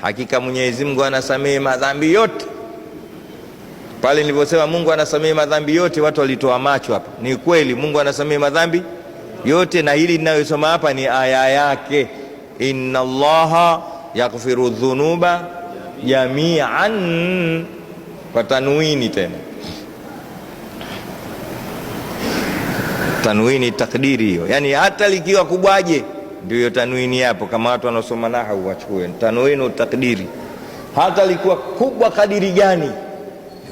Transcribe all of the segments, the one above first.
Hakika Mwenyezi Mungu anasamehe madhambi yote. Pale niliposema Mungu anasamehe madhambi yote, watu walitoa macho hapa. Ni kweli Mungu anasamehe madhambi yote, na hili ninayosoma hapa ni aya yake, inna Allaha yaghfiru dhunuba jami'an, kwa tanwini tena, tanwini takdiri hiyo, yani hata likiwa kubwaje ndio tanwini hapo. Kama watu wanaosoma nahwu wachukue tanwini takdiri, hata likiwa kubwa kadiri gani,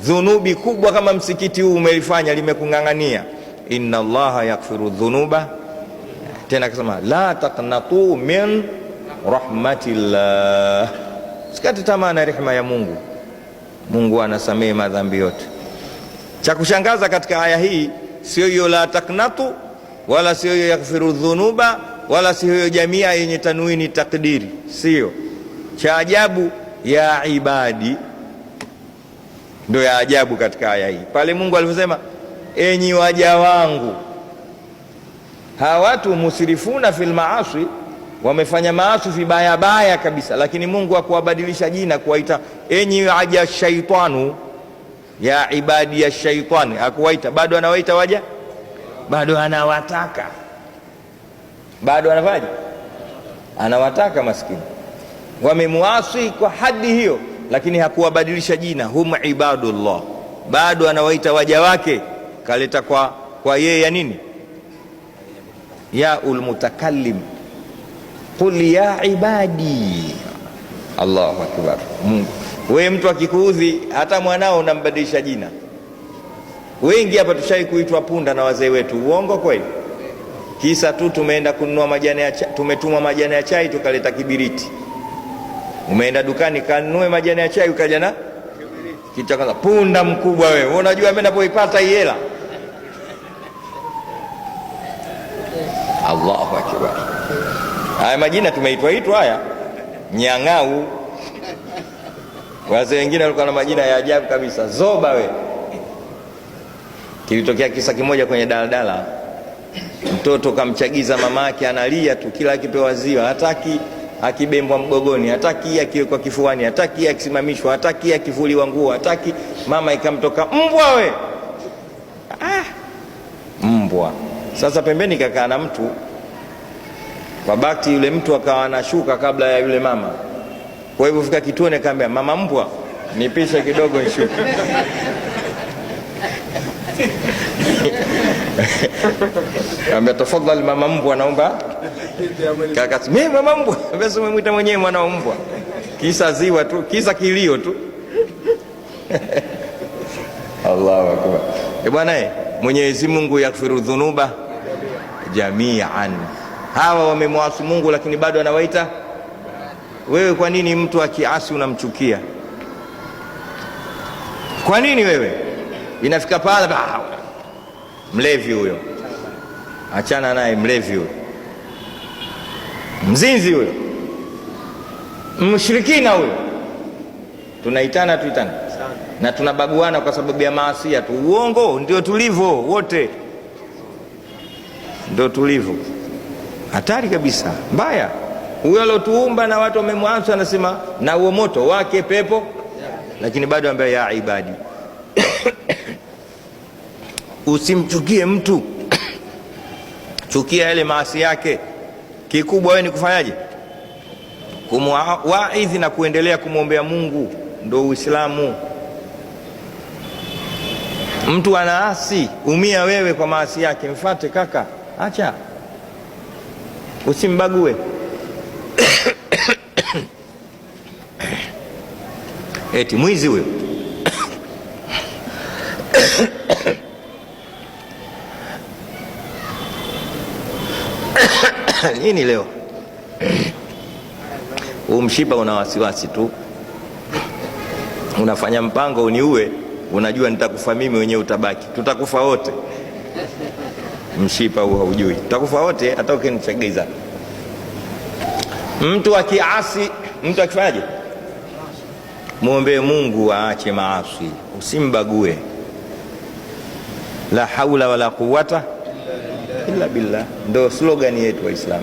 dhunubi kubwa kama msikiti huu umelifanya limekungangania, inna Allaha yaghfiru dhunuba. Tena akasema la taqnatu min rahmatillah, sikati tamaa na rehema ya Mungu. Mungu anasamehe madhambi yote. Cha kushangaza katika aya hii sio hiyo la taqnatu, wala sio hiyo yaghfiru dhunuba, wala sio hiyo jamia yenye tanwini takdiri, sio. Cha ajabu ya ibadi, ndio ya ajabu katika aya hii. Pale Mungu alivyosema enyi waja wangu, hawa watu musrifuna fil maasi, wamefanya maasi vibaya baya kabisa, lakini Mungu hakuwabadilisha jina kuwaita enyi waja shaitanu, ya ibadi ya shaitani, hakuwaita. Bado anawaita waja, bado anawataka, bado anafaje, anawataka. Maskini wamemuasi kwa hadi hiyo, lakini hakuwabadilisha jina, hum ibadullah, bado anawaita waja wake. Kaleta kwa yeye ya nini, ya ulmutakallim, qul ya ibadi. Allahu akbar. Mungu, wewe mtu akikuudhi, hata mwanao unambadilisha jina. Wengi hapa tushai kuitwa punda na wazee wetu, uongo kweli? Kisa tu tumeenda kununua majani ya chai, tumetumwa majani ya chai tukaleta kibiriti. Umeenda dukani kanunue majani ya chai ukaja na kitu kama punda mkubwa. Wewe unajua mimi napoipata hii hela? Allahu akbar. Haya majina tumeitwa haya, Nyang'au. Wazee wengine walikuwa na majina ya ajabu kabisa, Zoba. We, kilitokea kisa kimoja kwenye daladala, mtoto kamchagiza mamake, analia tu, kila akipewa ziwa hataki, akibembwa mgogoni hataki, akiwekwa kifuani hataki, akisimamishwa hataki, akivuliwa nguo hataki. Mama ikamtoka mbwa. We, mbwa. Sasa pembeni kakaa na mtu, kwa bakti yule mtu akawa anashuka kabla ya yule mama. Kwa hivyo fika kituoni akaambia mama mbwa, nipishe kidogo nishuke. Kaambia tafadhali mama mbwa, naomba. Kaka, mimi mama mbwa, basi umemwita mwenyewe mwana mbwa. Kisa ziwa tu, kisa kilio tu. Allahu akbar. Bwana, Mwenyezi Mungu yaghfiru dhunuba jami'an. Hawa wamemwasi Mungu lakini bado anawaita. Wewe kwa nini mtu akiasi unamchukia? Kwa nini wewe? Inafika pale mlevi huyo, achana naye, mlevi huyo, mzinzi huyo, mshirikina huyo, tunaitana na tunabaguana kwa sababu ya maasi tu. Uongo, ndio tulivyo wote, ndio tulivyo. Hatari kabisa, mbaya. Huyo alotuumba na watu wamemwasi, anasema na huo moto wake pepo, lakini bado ambaye ya ibadi. Usimchukie mtu, chukia yale maasi yake. Kikubwa wewe ni kufanyaje? Kumwaidhi na kuendelea kumwombea Mungu, ndio Uislamu. Mtu anaasi, umia wewe kwa maasi yake, mfate kaka, acha, usimbague. Eti mwizi huyo. Nini leo? Umshipa una wasiwasi tu, unafanya mpango uniue, unajua nitakufa mimi, wenyewe utabaki, tutakufa wote. Mshipa huo haujui, tutakufa wote, hata ukinichagiza. Mtu akiasi, mtu akifanyaje? Muombe Mungu aache maasi, usimbague. La haula wala quwwata illa billah, ndio slogan yetu wa Islam.